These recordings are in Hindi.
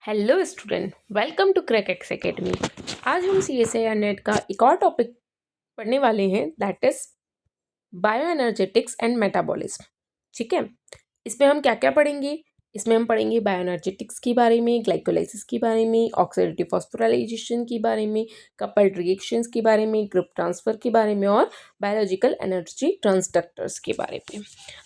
Hello student, welcome to crack X academy. आज हम C S I R NET का एक और टॉपिक पढ़ने वाले हैं, that is bio energetics and metabolism. ठीक है, इसमें हम क्या क्या पढ़ेंगे? इसमें हम पढ़ेंगे बायो एनर्जेटिक्स के बारे में, ग्लाइकोलाइसिस के बारे में, ऑक्सीडेटिव फॉस्फोराइलेशन के बारे में, कपल्ड रिएक्शंस के बारे में, ग्रुप ट्रांसफर के बारे में और बायोलॉजिकल एनर्जी ट्रांसडक्टर्स के बारे में।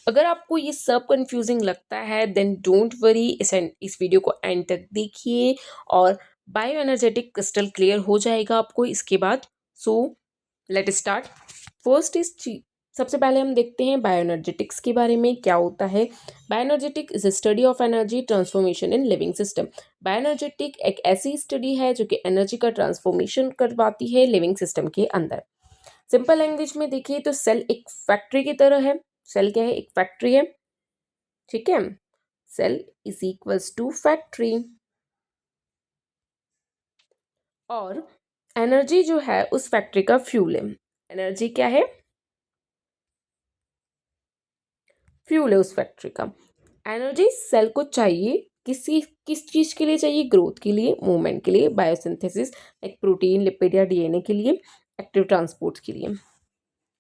अगर आपको ये सब कंफ्यूजिंग लगता है देन डोंट वरी, इस वीडियो को एंड तक देखिए और बायो एनर्जेटिक क्रिस्टल क्लियर हो जाएगा आपको इसके बाद। So let start. First is, सबसे पहले हम देखते हैं बायोएनर्जेटिक्स के बारे में क्या होता है। Bioenergetic is a study of energy transformation in living system. Bioenergetic एक ऐसी स्टडी है जो कि एनर्जी का ट्रांसफॉर्मेशन करवाती है लिविंग सिस्टम के अंदर। सिंपल लैंग्वेज में देखिए तो सेल एक फैक्ट्री की तरह है। सेल क्या है? एक फैक्ट्री है। ठीक है, cell is equals to factory. और एनर्जी जो है उस फैक्ट्री का फ्यूल है। एनर्जी क्या है? फ्यूल है उस फैक्ट्री का। एनर्जी सेल को चाहिए किस चीज के लिए चाहिए? ग्रोथ के लिए, मूवमेंट के लिए, बायोसिंथेसिस लाइक प्रोटीन, लिपिड या डीएनए के लिए, एक्टिव ट्रांसपोर्ट के लिए।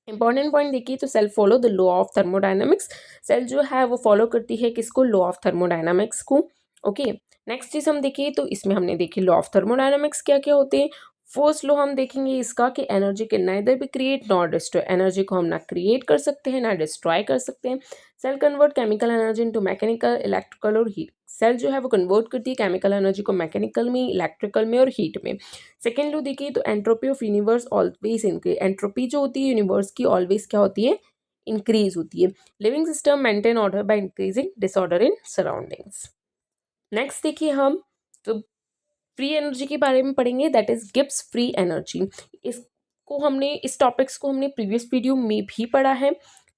इंपॉर्टेंट पॉइंट देखिए तो cell follow the law of thermodynamics. Cell जो है वो फॉलो करती है किसको? लॉ ऑफ थर्मोडायनामिक्स को। ओके, नेक्स्ट चीज हम देखिए तो इसमें हमने देखी लॉ ऑफ थर्मोडायनामिक्स क्या क्या होते हैं। फर्स्ट लॉ हम देखेंगे इसका कि एनर्जी के नाइदर भी क्रिएट नॉट डिस्ट्रॉय। एनर्जी को हम ना क्रिएट कर सकते हैं ना डिस्ट्रॉय कर सकते हैं। Cell convert chemical energy into mechanical, electrical और हीट। सेल जो है वो कन्वर्ट करती है केमिकल एनर्जी को मैकेनिकल में, इलेक्ट्रिकल में और हीट में। सेकेंड लो देखिए तो entropy of universe always increase. Entropy जो होती है यूनिवर्स की ऑलवेज क्या होती है? इंक्रीज होती है। Living system maintain order by increasing disorder in surroundings. Next देखिए हम तो फ्री एनर्जी के बारे में पढ़ेंगे, that is Gibbs free energy. इस टॉपिक्स को हमने प्रीवियस वीडियो में भी पढ़ा है।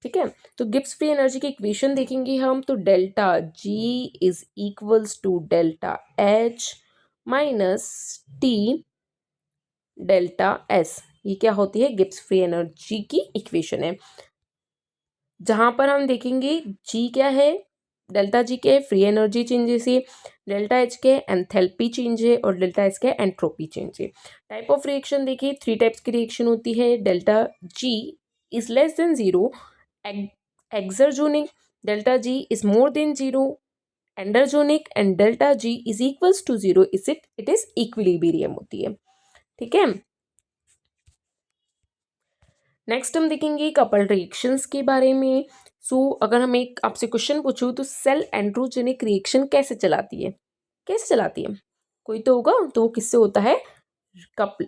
ठीक है, तो गिब्स फ्री एनर्जी की इक्वेशन देखेंगे हम तो delta G is equals to delta H minus T delta S. ये क्या होती है? गिब्स फ्री एनर्जी की इक्वेशन है। जहां पर हम देखेंगे जी क्या है, डेल्टा जी क्या है? फ्री एनर्जी चेंजेस है। डेल्टा एच के एंथैल्पी चेंज है और डेल्टा एस के एंट्रोपी चेंज है। टाइप ऑफ रिएक्शन देखिए, थ्री टाइप्स की रिएक्शन होती है। Delta G is less than zero, exergonic. Delta G is more than zero, endergonic. And delta G is equals to zero, it is equilibrium होती है। ठीक है, नेक्स्ट हम देखेंगे कपल्ड रिएक्शंस के बारे में। अगर हम एक आपसे क्वेश्चन पूछूं तो सेल एंड्रोजेनिक रिएक्शन कैसे चलाती है? कैसे चलाती है? कोई तो होगा, तो वो किससे होता है? कपल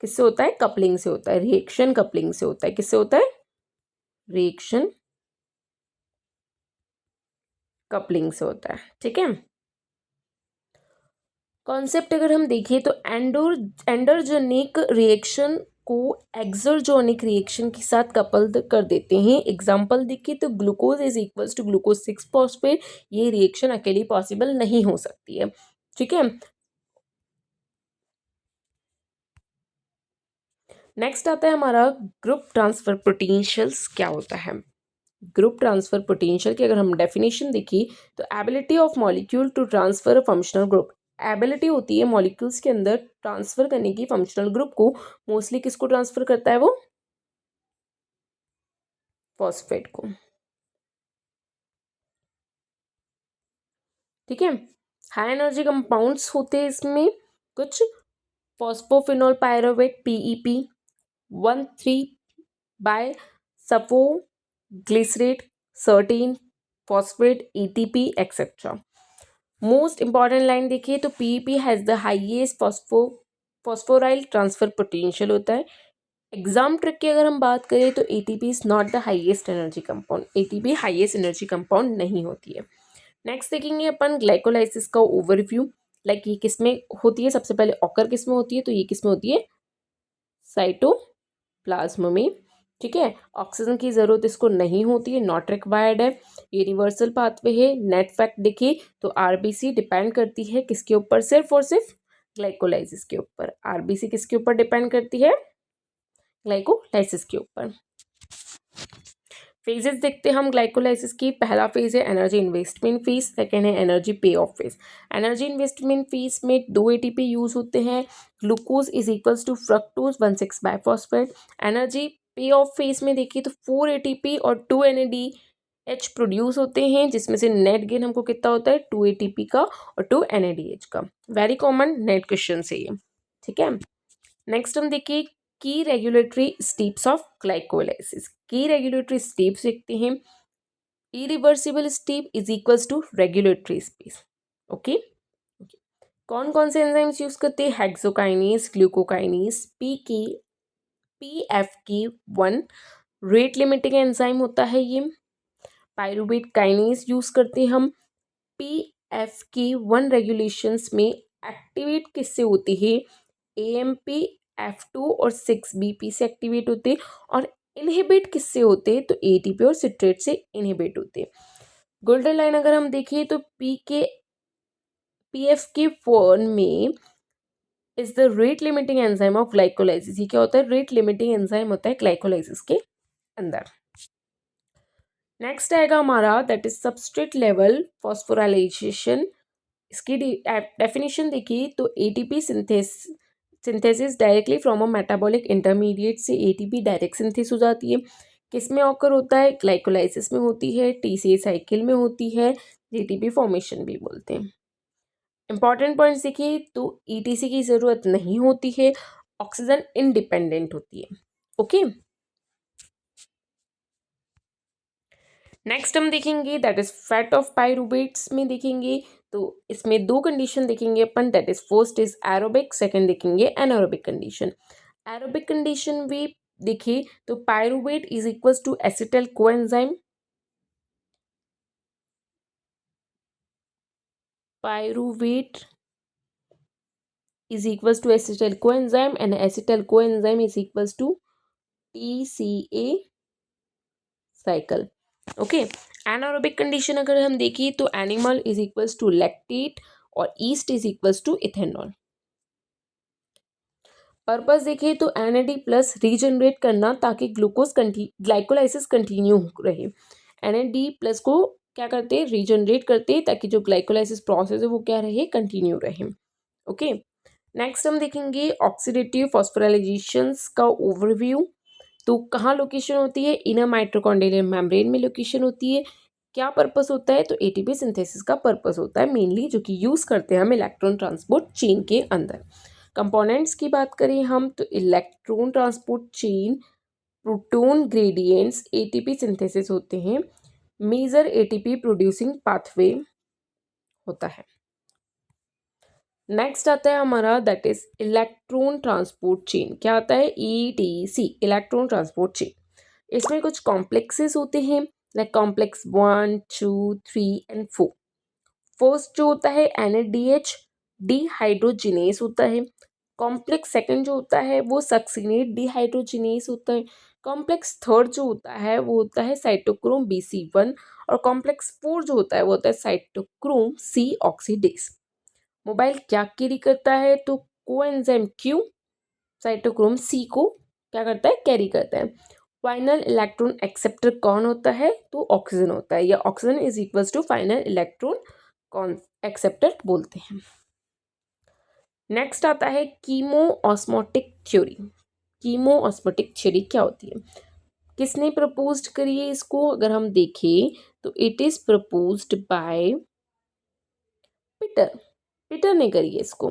किससे होता है? कपलिंग से होता है। रिएक्शन कपलिंग से होता है। किससे होता है? रिएक्शन कपलिंग से होता है। ठीक है, कॉन्सेप्ट अगर हम देखें तो एंडरजेनिक रिएक्शन को एक्सर्जोनिक रिएक्शन के साथ कपल कर देते हैं। एग्जांपल देखिए तो glucose is equals to glucose 6 phosphate. ये रिएक्शन अकेली पॉसिबल नहीं हो सकती है। ठीक है, नेक्स्ट आता है हमारा ग्रुप ट्रांसफर पोटेंशियल्स क्या होता है। ग्रुप ट्रांसफर पोटेंशियल की अगर हम डेफिनेशन देखिए तो ability of molecule to transfer a functional group. Ability होती है मॉलिक्यूल्स के अंदर ट्रांसफर करने की फंक्शनल ग्रुप को। मोस्टली किसको ट्रांसफर करता है वो? फॉस्फेट को। ठीक है, हाई एनर्जी कंपाउंड्स होते हैं इसमें कुछ। Phosphoenol pyruvate PEP 1,3 bisphospho glycerate 13 phosphate ATP etcetera. Most important line देखिए तो PEP has the highest phosphoryl transfer potential होता है। एग्जाम ट्रिक की अगर हम बात करें तो ATP is not the highest energy compound. ATP highest energy compound नहीं होती है। नेक्स्ट देखेंगे अपन ग्लाइकोलाइसिस का ओवरव्यू। लाइक ये किसमें होती है? सबसे पहले ऑकर किसमें होती है? तो ये किसमें होती है? साइटोप्लाज्म में। ठीक है, ऑक्सीजन की जरूरत इसको नहीं होती है, नॉट रिक्वायर्ड है। ये रिवर्सल पाथवे है। नेट फैक्ट देखिए तो आरबीसी डिपेंड करती है किसके ऊपर? सिर्फ और सिर्फ ग्लाइकोलाइसिस के ऊपर। आरबीसी किसके ऊपर डिपेंड करती है? ग्लाइकोलाइसिस के ऊपर। फेजेस देखते हैं हम ग्लाइकोलाइसिस की। पहला फेज है एनर्जी इन्वेस्टमेंट फेज, सेकेंड है energy pay off phase. Energy investment phase में 2 एटीपी यूज होते हैं, glucose is equals to fructose 1,6 biphosphate. Energy pay off phase में देखिए तो 4 एटीपी और 2 NADH प्रोड्यूस होते हैं, जिसमें से नेट गेन हमको कितना होता है 2 एटीपी का और 2 NADH का। वेरी कॉमन नेट क्वेश्चन है ये, ठीक है। नेक्स्ट हम देखिए की रेगुलेटरी स्टेप्स ऑफ ग्लाइकोलाइसिस। की रेगुलेटरी स्टेप्स देखते हैं। Irreversible step is equals to regulatory space. Okay, कौन कौन से एंजाइम्स यूज करते हैं? Hexokinase, glucokinase, PFK1 rate limiting enzyme होता है ये। पायरूवेट काइनेस यूज करते हैं हम। PFK1 रेगुलेशंस में एक्टिवेट किससे होती है? AMP F2 और 6BP से एक्टिवेट होते हैं। और इनहिबिट किससे होते हैं? तो ATP और सिट्रेट से इनहिबिट होते हैं। गोल्डन लाइन अगर हम देखें तो PFK1 में is the rate limiting enzyme of glycolysis. ये क्या होता है? रेट लिमिटिंग एंजाइम होता है ग्लाइकोलाइसिस के अंदर। नेक्स्ट आएगा हमारा that is substrate level phosphorylation. इसकी डेफिनेशन देखिए तो ATP synthesis directly from a metabolic intermediate से एटीपी डायरेक्ट सिंथेसिस हो जाती है। किस में ऑकर होता है? ग्लाइकोलाइसिस में होती है, TCA साइकिल में होती है, जीटीपी फॉर्मेशन भी बोलते हैं। इंपॉर्टेंट पॉइंट्स देखिए तो ETC की ज़रूरत नहीं होती है, ऑक्सीजन इंडिपेंडेंट होती है। ओके, नेक्स्ट हम देखेंगे that is fate of pyruvates में देखेंगे तो इसमें 2 कंडीशन देखेंगे अपन, that is first is aerobic, second देखेंगे एनारोबिक कंडीशन। एरोबिक कंडीशन भी देखिए तो pyruvate is equals to acetyl coenzyme. Pyruvate is equals to acetyl coenzyme and acetyl coenzyme is equals to TCA cycle. Okay, anaerobic condition अगर हम देखें तो animal is equals to lactate और yeast is equals to ethanol. Purpose देखिए तो NAD प्लस रीजनरेट करना ताकि ग्लाइकोलाइसिस कंटिन्यू रहे। NAD प्लस को क्या करते हैं? रीजनरेट करते हैं ताकि जो ग्लाइकोलाइसिस प्रोसेस है वो क्या रहे? कंटिन्यू रहे। ओके, नेक्स्ट हम देखेंगे ऑक्सीडेटिव फॉस्फोराइलेशंस का ओवरव्यू। तो कहाँ लोकेशन होती है? इनर माइटोकॉन्ड्रियल मेम्ब्रेन में लोकेशन होती है। क्या पर्पस होता है? तो एटीपी सिंथेसिस का पर्पस होता है मेनली, जो कि यूज़ करते हैं हम इलेक्ट्रॉन ट्रांसपोर्ट चेन के अंदर। कंपोनेंट्स की बात करें हम तो electron transport chain, proton gradients, ATP synthesis होते हैं। मेजर एटीपी प्रोड्यूसिंग पाथवे होता है। नेक्स्ट आता है हमारा that is electron transport chain. क्या आता है? ETC, electron transport chain. इसमें कुछ कॉम्प्लेक्सेस होते हैं लाइक कॉम्प्लेक्स 1, 2, 3 एंड 4। फर्स्ट जो होता है NADH डिहाइड्रोजिनेस होता है। कॉम्प्लेक्स सेकंड जो होता है वो सक्सिनेट डिहाइड्रोजिनेस होता है। कॉम्प्लेक्स थर्ड जो होता है वो होता है साइटोक्रोम BC1। और कॉम्प्लेक्स 4 जो होता है वो होता है साइटोक्रोम C ऑक्सीडेज। मोबाइल क्या कैरी करता है? तो कोएंजाइम Q साइटोक्रोम C को क्या करता है? कैरी करता है। फाइनल इलेक्ट्रॉन एक्सेप्टर कौन होता है? तो ऑक्सीजन होता है, या oxygen is equals to final electron कौन एक्सेप्टर बोलते हैं। नेक्स्ट आता है chemo osmotic theory. Chemo osmotic theory क्या होती है? किसने प्रपोज्ड करी है इसको? अगर हम देखें तो it is proposed by Peter ने करी है इसको।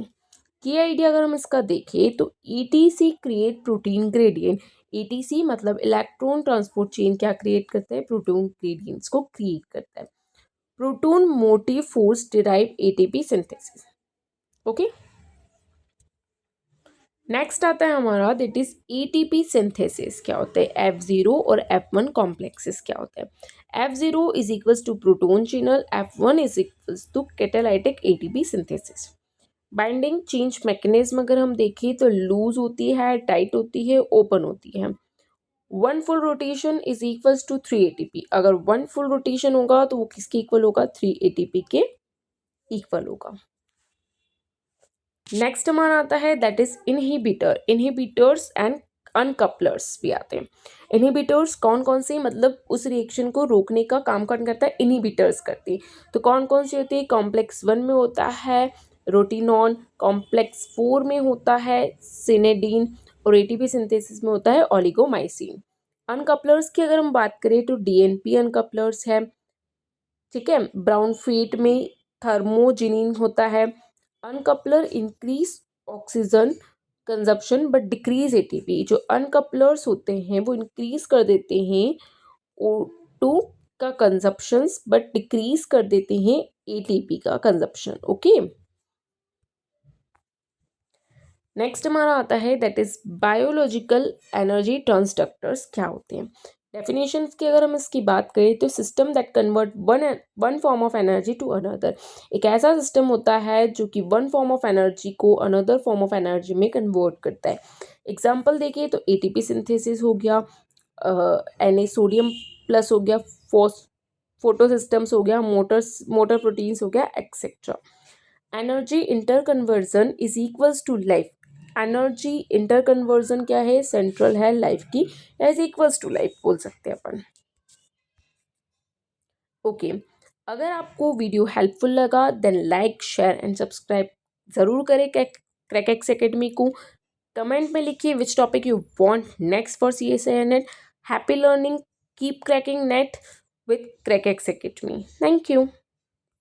की आइडिया अगर हम इसका देखें तो ETC create protein gradient. ETC मतलब इलेक्ट्रॉन ट्रांसपोर्ट चेन क्या क्रिएट करता है? प्रोटॉन ग्रेडियंट्स को क्रिएट करता है। Proton motive force derive ATP synthesis. Okay, next आता है हमारा दैट इज ATP सिंथेसिस। क्या होता है? F0 और F1 कॉम्प्लेक्सेस क्या होता है? F0 is equals to proton channel, F1 is equals to catalytic ATP synthesis. Binding change mechanism अगर हम देखें तो लूज होती है, टाइट होती है, ओपन होती है। 1 full rotation is equals to 3 ATP। अगर 1 फुल रोटेशन होगा तो वो किसके इक्वल होगा? 3 ATP के इक्वल होगा। नेक्स्ट हमारा आता है दैट इज इनहिबिटर्स एंड अनकपलर्स भी आते हैं। इनहिबिटर्स कौन कौन से, मतलब उस रिएक्शन को रोकने का काम कौन करता है, इनहिबिटर्स करती है। तो कौन कौन सी होती है, कॉम्प्लेक्स 1 में होता है रोटिनॉन, कॉम्प्लेक्स 4 में होता है सिनेडीन, और एटीपी सिंथेसिस में होता है ओलिगोमाइसिन। अनकपलर्स की अगर हम बात करें तो डीएनपी अनकपलर्स है, ठीक है। ब्राउन फीट में थर्मोजिनिन होता है। Uncoupler increase oxygen consumption but decrease ATP. जो अनकपलर्स होते हैं वो इंक्रीज कर देते हैं O2 का कंजप्शन बट डिक्रीज कर देते हैं एटीपी का कंजप्शन। ओके, नेक्स्ट हमारा आता है दैट इज बायोलॉजिकल एनर्जी ट्रांसडक्टर्स क्या होते हैं। डेफिनेशंस की अगर हम इसकी बात करें तो system that convert one form of energy to another. एक ऐसा सिस्टम होता है जो कि वन फॉर्म ऑफ एनर्जी को अनदर फॉर्म ऑफ एनर्जी में कन्वर्ट करता है। एग्जाम्पल देखिए तो एटीपी सिंथेसिस हो गया, सोडियम प्लस हो गया, फोटो सिस्टम्स हो गया, मोटर प्रोटीन्स हो गया, etcetera. Energy interconversion is equals to life. Energy interconversion क्या है, सेंट्रल है लाइफ की, इज इक्वल्स टू लाइफ बोल सकते हैं अपन। ओके, अगर आपको वीडियो हेल्पफुल लगा then like share and subscribe ज़रूर करें क्रैकेक्स एकेडमी को। कमेंट में लिखिए which topic you want next for CSIR NET. Happy learning, keep cracking NET with Crackex academy. Thank you.